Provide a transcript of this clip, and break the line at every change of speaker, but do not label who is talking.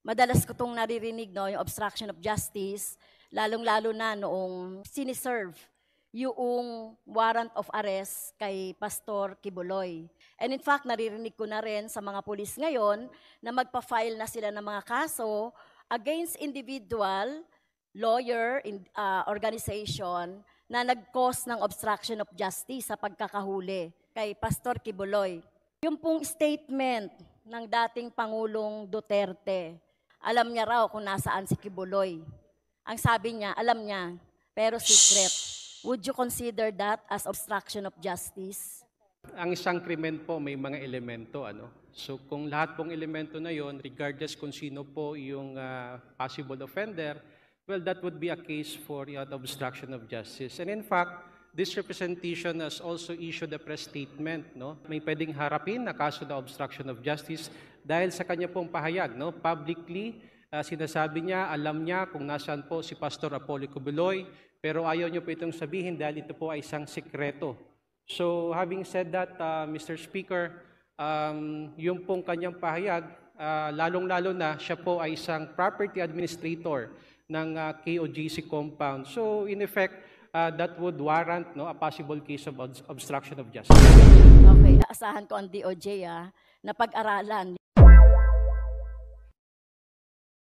Madalas ko itong naririnig, no, yung obstruction of justice, lalong-lalo na noong siniserve yung warrant of arrest kay Pastor Kibuloy. And in fact, naririnig ko na rin sa mga pulis ngayon na magpa-file na sila ng mga kaso against individual, lawyer, organization na nag-cause ng obstruction of justice sa pagkakahuli kay Pastor Kibuloy. Yung pong statement ng dating Pangulong Duterte, alam niya raw kung nasaan si Kibuloy. Ang sabi niya, alam niya, pero secret. Would you consider that as obstruction of justice?
Ang isang krimen po may mga elemento. So kung lahat pong elemento na yon, regardless kung sino po yung possible offender, well, that would be a case for obstruction of justice. And in fact, this representation has also issued a press statement. May pwedeng harapin na kaso na obstruction of justice dahil sa kanya pong pahayag. Publicly, sinasabi niya, alam niya kung nasaan po si Pastor Apollo Kibuloy, pero ayaw niyo po itong sabihin dahil ito po ay isang sikreto. So having said that, Mr. Speaker, yung pong kanyang pahayag, lalong-lalo na siya po ay isang property administrator ng KOJC compound. So in effect, that would warrant a possible case of obstruction of justice.
Okay, aasahan ko ang DOJ na pag-aralan